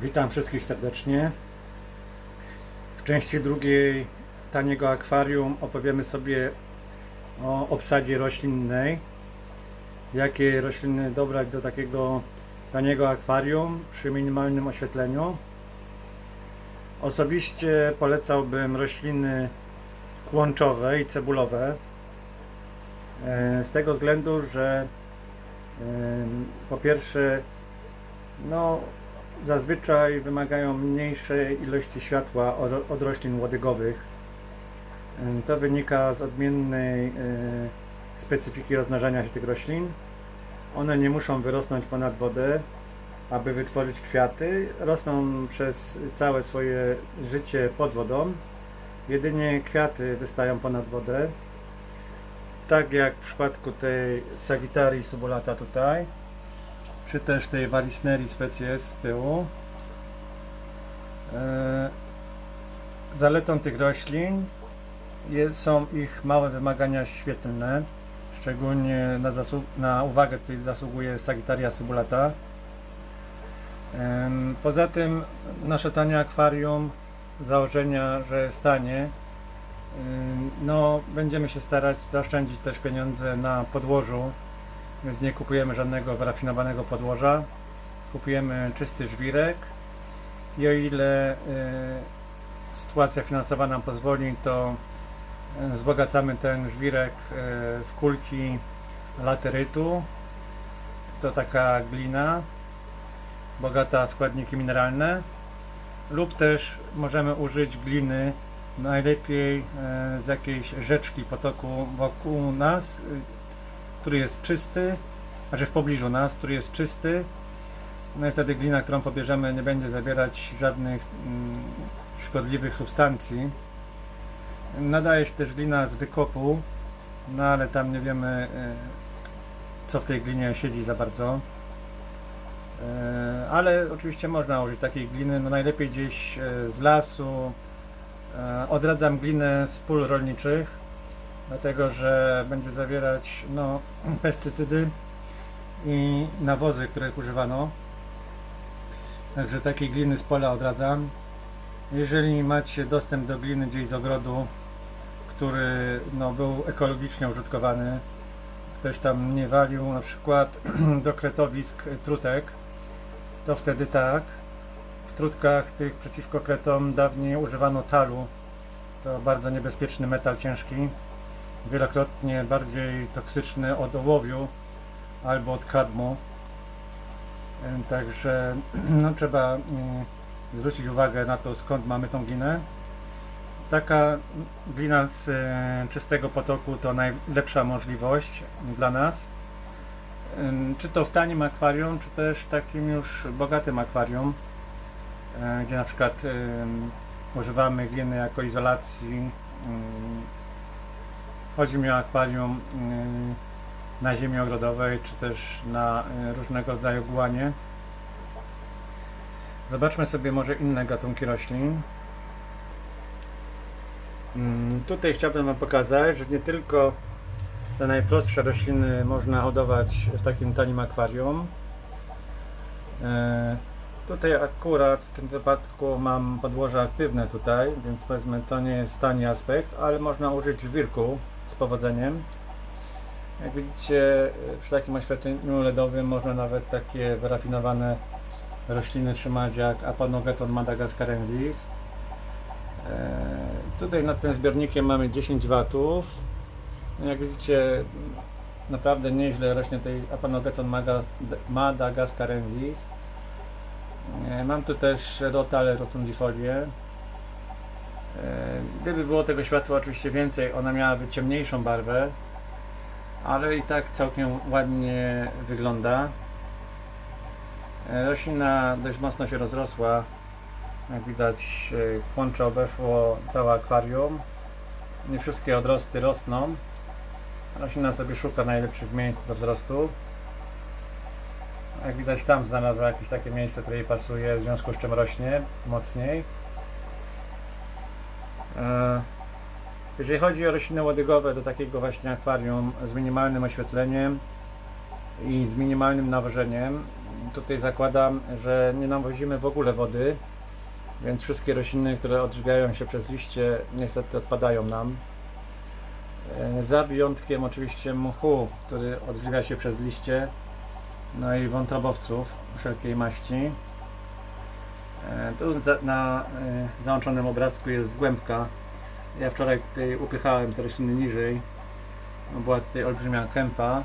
Witam wszystkich serdecznie. W części drugiej taniego akwarium opowiemy sobie o obsadzie roślinnej. Jakie rośliny dobrać do takiego taniego akwarium przy minimalnym oświetleniu. Osobiście polecałbym rośliny kłączowe i cebulowe. Z tego względu, że po pierwsze zazwyczaj wymagają mniejszej ilości światła od roślin łodygowych. To wynika z odmiennej specyfiki rozmnażania się tych roślin. One nie muszą wyrosnąć ponad wodę, aby wytworzyć kwiaty. Rosną przez całe swoje życie pod wodą. Jedynie kwiaty wystają ponad wodę. Tak jak w przypadku tej Sagittarii subulata tutaj, czy też tej Vallisnerii species z tyłu. Zaletą tych roślin są ich małe wymagania świetlne. Szczególnie na uwagę tutaj zasługuje Sagittaria subulata. Poza tym nasze tanie akwarium, z założenia, że jest tanie, będziemy się starać zaoszczędzić też pieniądze na podłożu, więc nie kupujemy żadnego wyrafinowanego podłoża. Kupujemy czysty żwirek i o ile sytuacja finansowa nam pozwoli, to wzbogacamy ten żwirek w kulki laterytu. To taka glina bogata w składniki mineralne, lub też możemy użyć gliny najlepiej z jakiejś rzeczki, potoku wokół nas, który jest czysty, znaczy w pobliżu nas, który jest czysty. No i wtedy glina, którą pobierzemy, nie będzie zawierać żadnych szkodliwych substancji. Nadaje się też glina z wykopu, ale tam nie wiemy, co w tej glinie siedzi za bardzo. Ale oczywiście można użyć takiej gliny, najlepiej gdzieś z lasu. Odradzam glinę z pól rolniczych, dlatego że będzie zawierać pestycydy i nawozy, których używano. Także takiej gliny z pola odradzam. Jeżeli macie dostęp do gliny gdzieś z ogrodu, który był ekologicznie użytkowany, ktoś tam nie walił na przykład do kretowisk trutek, to wtedy tak. W trutkach tych przeciwko kretom dawniej używano talu. To bardzo niebezpieczny metal ciężki, wielokrotnie bardziej toksyczny od ołowiu albo od kadmu. Także trzeba zwrócić uwagę na to, skąd mamy tą glinę. Taka glina z czystego potoku to najlepsza możliwość dla nas. Czy to w tanim akwarium, czy też takim już bogatym akwarium, gdzie na przykład używamy gliny jako izolacji. Chodzi mi o akwarium na ziemi ogrodowej, czy też na różnego rodzaju gułanie. Zobaczmy sobie może inne gatunki roślin. Tutaj chciałbym Wam pokazać, że nie tylko te najprostsze rośliny można hodować w takim tanim akwarium. Tutaj akurat w tym wypadku mam podłoże aktywne tutaj, więc powiedzmy, to nie jest tani aspekt, ale można użyć żwirku z powodzeniem. Jak widzicie, przy takim oświetleniu LEDowym można nawet takie wyrafinowane rośliny trzymać jak Aponogeton madagascarensis. Tutaj nad tym zbiornikiem mamy 10 W. Jak widzicie, naprawdę nieźle rośnie tej Aponogeton madagascarensis. Mam tu też Rotale rotundifolię. Gdyby było tego światła oczywiście więcej, ona miałaby ciemniejszą barwę, ale i tak całkiem ładnie wygląda. Roślina dość mocno się rozrosła. Jak widać, kłącze obeszło całe akwarium. Nie wszystkie odrosty rosną. Roślina sobie szuka najlepszych miejsc do wzrostu. Jak widać, tam znalazła jakieś takie miejsce, które jej pasuje, w związku z czym rośnie mocniej. Jeżeli chodzi o rośliny łodygowe, do takiego właśnie akwarium z minimalnym oświetleniem i z minimalnym nawożeniem, tutaj zakładam, że nie nawozimy w ogóle wody, więc wszystkie rośliny, które odżywiają się przez liście, niestety odpadają nam. Za wyjątkiem oczywiście mchu, który odżywia się przez liście, no i wątrobowców wszelkiej maści. Tu na załączonym obrazku jest wgłębka. Ja wczoraj tutaj upychałem te rośliny niżej. Była tutaj olbrzymia kępa.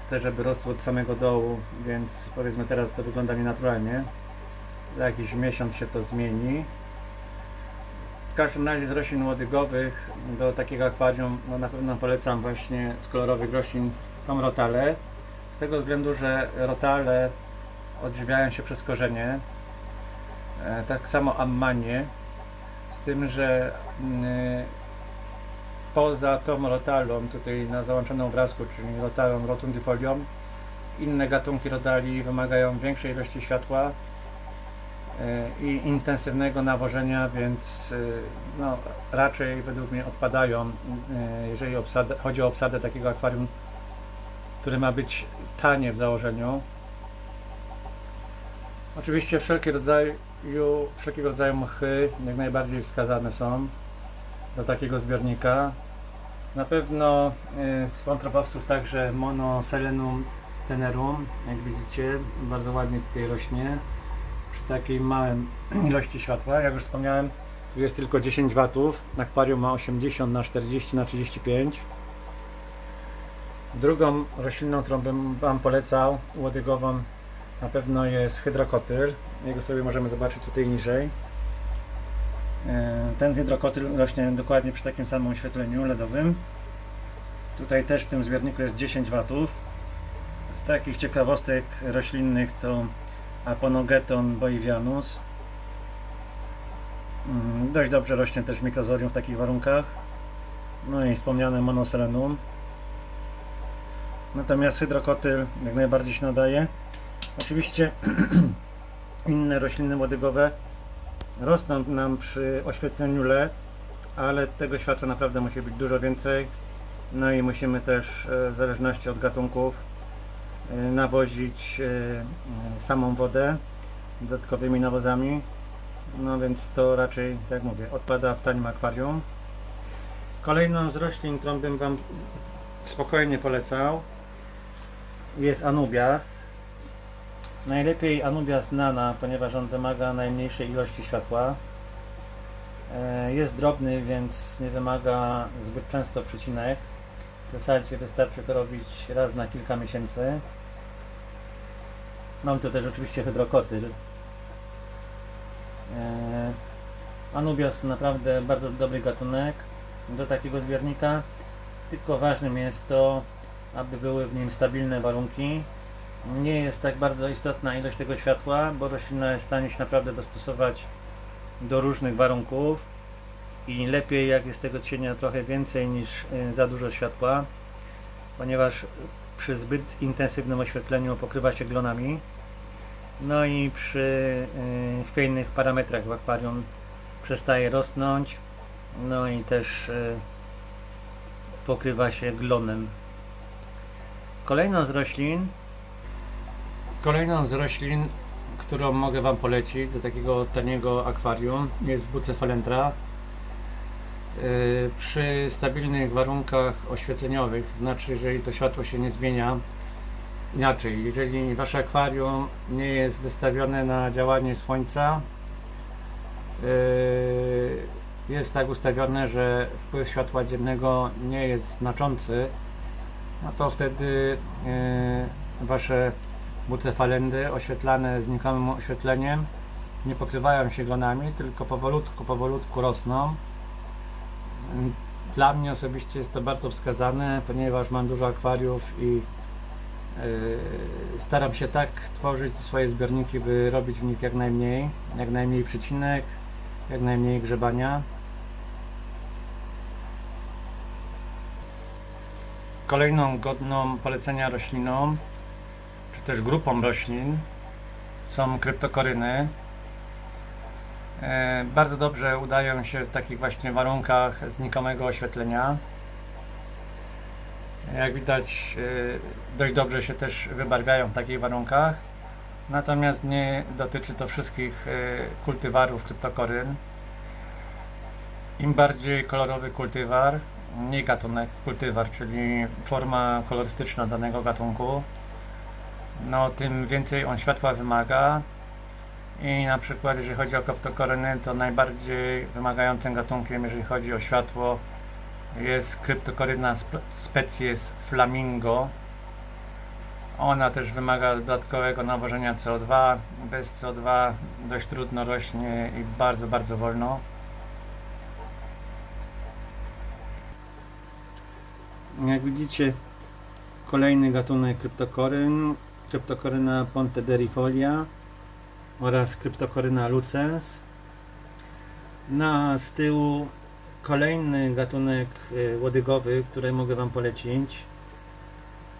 Chcę, żeby rosło od samego dołu, więc powiedzmy teraz to wygląda nienaturalnie. Za jakiś miesiąc się to zmieni. W każdym razie z roślin łodygowych do takiego akwarium no na pewno polecam właśnie z kolorowych roślin tą rotalę. Z tego względu, że rotale odżywiają się przez korzenie. Tak samo ammanie. Z tym, że poza tą rotalą, tutaj na załączonym obrazku, czyli rotalą rotundifolią, inne gatunki rotali wymagają większej ilości światła i intensywnego nawożenia, więc no, raczej według mnie odpadają, jeżeli chodzi o obsadę takiego akwarium, które ma być tanie w założeniu. Oczywiście wszelkiego rodzaju mchy jak najbardziej wskazane są do takiego zbiornika. Na pewno z wątrobowców także Monoselenum tenerum, jak widzicie, bardzo ładnie tutaj rośnie przy takiej małej ilości światła. Jak już wspomniałem, tu jest tylko 10 W, akwarium ma 80 na 40 na 35. Drugą rośliną, którą bym Wam polecał, łodygową, na pewno jest hydrokotyl. Jego sobie możemy zobaczyć tutaj niżej. Ten hydrokotyl rośnie dokładnie przy takim samym oświetleniu LEDowym. Tutaj też w tym zbiorniku jest 10 W. Z takich ciekawostek roślinnych to Aponogeton boivianus. Dość dobrze rośnie też mikrozorium w takich warunkach. No i wspomniane Monoselenum. Natomiast hydrokotyl jak najbardziej się nadaje. Oczywiście inne rośliny łodygowe rosną nam przy oświetleniu LED, ale tego światła naprawdę musi być dużo więcej. No i musimy też w zależności od gatunków nawozić samą wodę dodatkowymi nawozami. No więc to raczej, tak jak mówię, odpada w tanim akwarium. Kolejną z roślin, którą bym Wam spokojnie polecał, jest Anubias. Najlepiej Anubias nana, ponieważ on wymaga najmniejszej ilości światła. Jest drobny, więc nie wymaga zbyt często przycinek. W zasadzie wystarczy to robić raz na kilka miesięcy. Mam tu też oczywiście hydrokotyl. Anubias to naprawdę bardzo dobry gatunek do takiego zbiornika. Tylko ważnym jest to, aby były w nim stabilne warunki. Nie jest tak bardzo istotna ilość tego światła, bo roślina jest w stanie się naprawdę dostosować do różnych warunków i lepiej jak jest tego cienia trochę więcej niż za dużo światła, ponieważ przy zbyt intensywnym oświetleniu pokrywa się glonami. No i przy chwiejnych parametrach w akwarium przestaje rosnąć, no i też pokrywa się glonem. Kolejną z roślin, którą mogę Wam polecić do takiego taniego akwarium, jest Bucephalendra. Przy stabilnych warunkach oświetleniowych, to znaczy jeżeli to światło się nie zmienia, inaczej, jeżeli Wasze akwarium nie jest wystawione na działanie słońca, jest tak ustawione, że wpływ światła dziennego nie jest znaczący, no to wtedy Wasze bucephalendy oświetlane znikomym oświetleniem nie pokrywają się glonami, tylko powolutku rosną. Dla mnie osobiście jest to bardzo wskazane, ponieważ mam dużo akwariów i staram się tak tworzyć swoje zbiorniki, by robić w nich jak najmniej przycinek, jak najmniej grzebania. Kolejną godną polecenia rośliną, czy też grupą roślin, są kryptokoryny. Bardzo dobrze udają się w takich właśnie warunkach znikomego oświetlenia. Jak widać, dość dobrze się też wybarwiają w takich warunkach. Natomiast nie dotyczy to wszystkich kultywarów kryptokoryn. Im bardziej kolorowy kultywar, nie gatunek, kultywar, czyli forma kolorystyczna danego gatunku, no tym więcej on światła wymaga. I na przykład jeżeli chodzi o kryptokoryny, to najbardziej wymagającym gatunkiem, jeżeli chodzi o światło, jest kryptokoryna species Flamingo. Ona też wymaga dodatkowego nawożenia CO2. Bez CO2 dość trudno rośnie i bardzo, bardzo wolno. Jak widzicie, kolejny gatunek kryptokoryn, kryptokoryna Pontederifolia oraz kryptokoryna lucens. Z tyłu kolejny gatunek łodygowy, który mogę Wam polecić,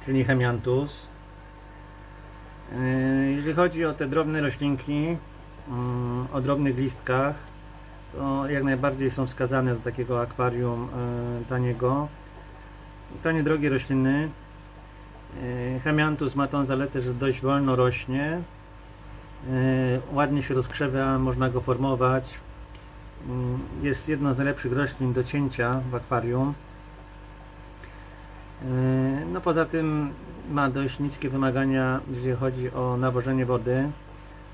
czyli Hemianthus. Jeżeli chodzi o te drobne roślinki o drobnych listkach, to jak najbardziej są wskazane do takiego akwarium taniego. To niedrogie rośliny. Hemianthus ma tą zaletę, że dość wolno rośnie, ładnie się rozkrzewa, można go formować. Jest jedną z najlepszych roślin do cięcia w akwarium. No poza tym ma dość niskie wymagania, jeżeli chodzi o nawożenie wody.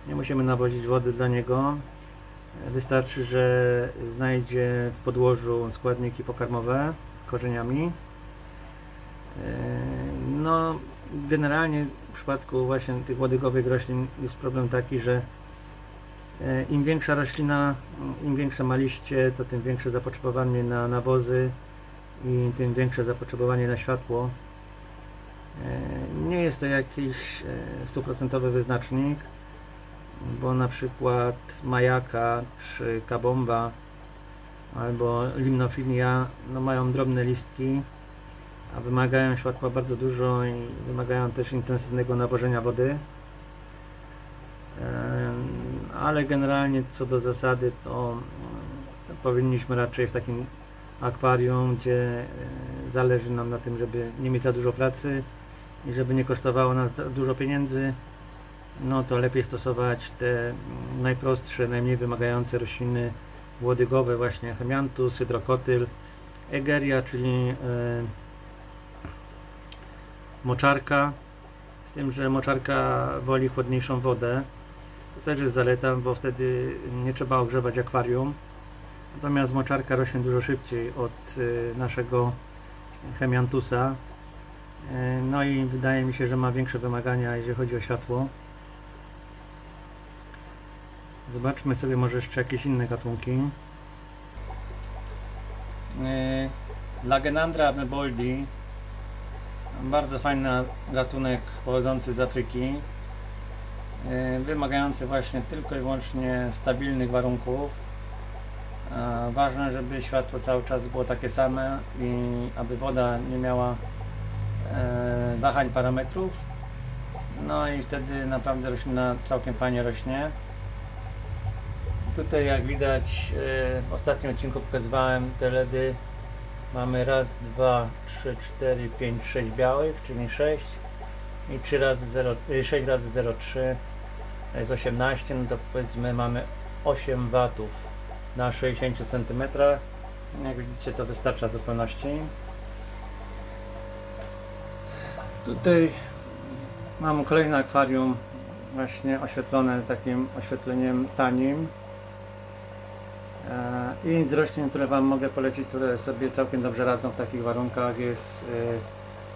Nie musimy nawozić wody dla niego. Wystarczy, że znajdzie w podłożu składniki pokarmowe korzeniami. No generalnie w przypadku właśnie tych łodygowych roślin jest problem taki, że im większa roślina, im większe ma liście, to tym większe zapotrzebowanie na nawozy i tym większe zapotrzebowanie na światło. Nie jest to jakiś 100% wyznacznik, bo na przykład majaka czy kabomba albo limnofilia no mają drobne listki, a wymagają światła bardzo dużo i wymagają też intensywnego nawożenia wody. Ale generalnie co do zasady to powinniśmy raczej w takim akwarium, gdzie zależy nam na tym, żeby nie mieć za dużo pracy i żeby nie kosztowało nas za dużo pieniędzy, no to lepiej stosować te najprostsze, najmniej wymagające rośliny łodygowe, właśnie Hemianthus, hydrokotyl, egeria, czyli moczarka, z tym, że moczarka woli chłodniejszą wodę. To też jest zaleta, bo wtedy nie trzeba ogrzewać akwarium. Natomiast moczarka rośnie dużo szybciej od naszego Hemianthusa. No i wydaje mi się, że ma większe wymagania, jeżeli chodzi o światło. Zobaczmy sobie może jeszcze jakieś inne gatunki. Lagenandra ameboldi, bardzo fajny gatunek pochodzący z Afryki, wymagający właśnie tylko i wyłącznie stabilnych warunków. Ważne, żeby światło cały czas było takie same i aby woda nie miała wahań parametrów. No i wtedy naprawdę roślina całkiem fajnie rośnie. Tutaj jak widać w ostatnim odcinku pokazywałem te LEDy. Mamy raz, 2, 3, 4, 5, 6 białych, czyli 6 i 3 razy 0, 6 razy 0,3 to jest 18, no to powiedzmy mamy 8 watów na 60 cm. Jak widzicie, to wystarcza w zupełności. Tutaj mam kolejne akwarium właśnie oświetlone takim oświetleniem tanim. I z roślin, które Wam mogę polecić, które sobie całkiem dobrze radzą w takich warunkach, jest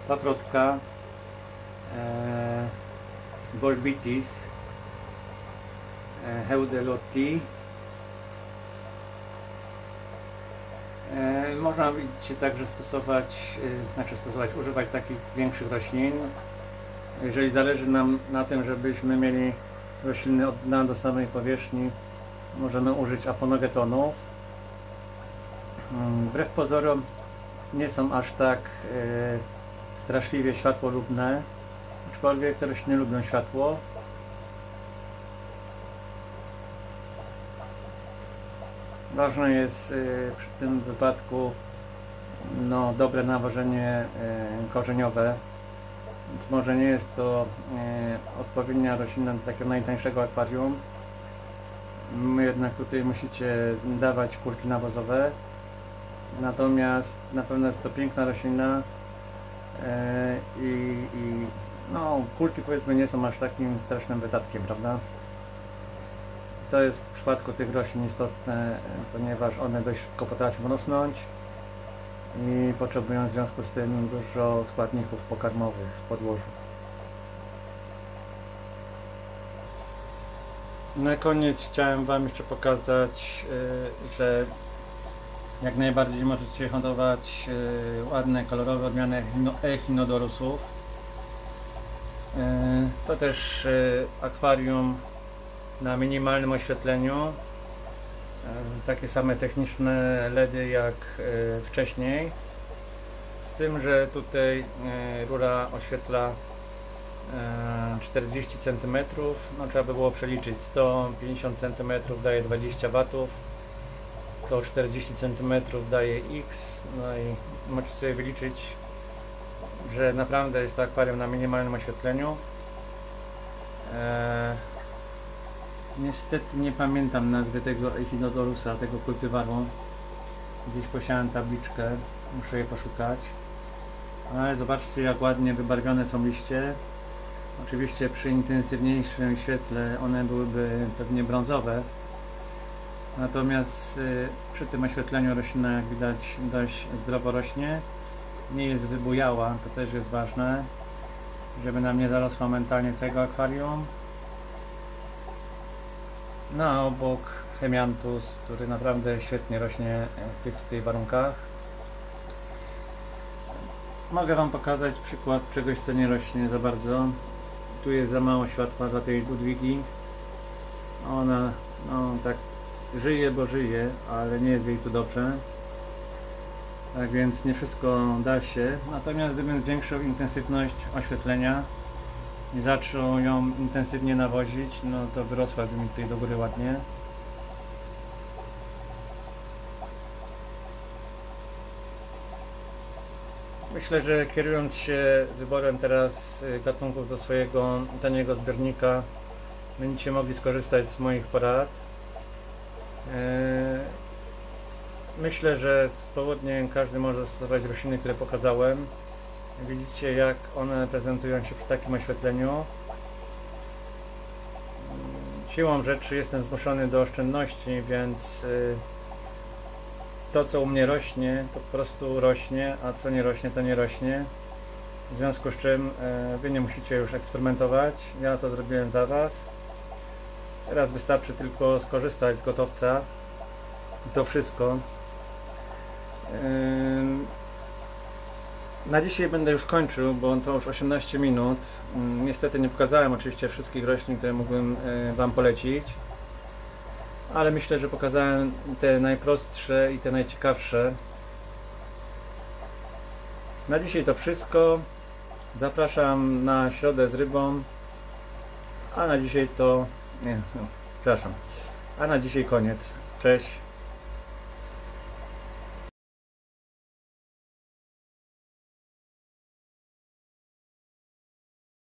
paprotka, Bolbitis, Heudelotti. Można widzicie także używać takich większych roślin. Jeżeli zależy nam na tym, żebyśmy mieli rośliny od dna do samej powierzchni, możemy użyć aponogetonów. Wbrew pozorom nie są aż tak straszliwie światłolubne, aczkolwiek te rośliny lubią światło. Ważne jest przy tym wypadku dobre nawożenie korzeniowe, Więc może nie jest to odpowiednia roślina do takiego najtańszego akwarium. Jednak tutaj musicie dawać kulki nawozowe. Natomiast na pewno jest to piękna roślina i no, kulki powiedzmy nie są aż takim strasznym wydatkiem, prawda? To jest w przypadku tych roślin istotne, ponieważ one dość szybko potrafią rosnąć i potrzebują w związku z tym dużo składników pokarmowych w podłożu. Na koniec chciałem Wam jeszcze pokazać, że jak najbardziej możecie hodować ładne, kolorowe odmiany echinodorusów. To też akwarium na minimalnym oświetleniu. Takie same techniczne LEDy jak wcześniej. Z tym, że tutaj rura oświetla 40 cm. No, trzeba by było przeliczyć. 150 cm daje 20 W. To 40 cm daje X. No i możecie sobie wyliczyć, że naprawdę jest to akwarium na minimalnym oświetleniu. Niestety nie pamiętam nazwy tego Echinodorusa, tego kultywaru. Gdzieś posiadam tabliczkę, muszę je poszukać. Ale zobaczcie, jak ładnie wybarwione są liście. Oczywiście przy intensywniejszym świetle one byłyby pewnie brązowe. Natomiast przy tym oświetleniu roślina, jak widać, dość zdrowo rośnie. Nie jest wybujała, to też jest ważne, żeby nam nie zarosła mentalnie całego akwarium. No a obok Hemianthus, który naprawdę świetnie rośnie w tych warunkach. Mogę Wam pokazać przykład czegoś, co nie rośnie za bardzo. Tu jest za mało światła dla tej Ludwigi. Ona no tak żyje, bo żyje, ale nie jest jej tu dobrze. Tak więc nie wszystko da się. Natomiast gdybym zwiększył intensywność oświetlenia i zaczął ją intensywnie nawozić, no to wyrosłaby mi tutaj do góry ładnie. Myślę, że kierując się wyborem teraz gatunków do swojego taniego zbiornika, będziecie mogli skorzystać z moich porad. Myślę, że swobodnie każdy może zastosować rośliny, które pokazałem. Widzicie, jak one prezentują się przy takim oświetleniu. Siłą rzeczy jestem zmuszony do oszczędności, więc to, co u mnie rośnie, to po prostu rośnie, a co nie rośnie, to nie rośnie. W związku z czym Wy nie musicie już eksperymentować. Ja to zrobiłem za Was. Teraz wystarczy tylko skorzystać z gotowca. I to wszystko. Na dzisiaj będę już kończył, bo to już 18 minut. Niestety nie pokazałem oczywiście wszystkich roślin, które mógłbym Wam polecić. Ale myślę, że pokazałem te najprostsze i te najciekawsze. Na dzisiaj to wszystko. Zapraszam na środę z rybą. A na dzisiaj to... Nie, no, przepraszam. A na dzisiaj koniec. Cześć.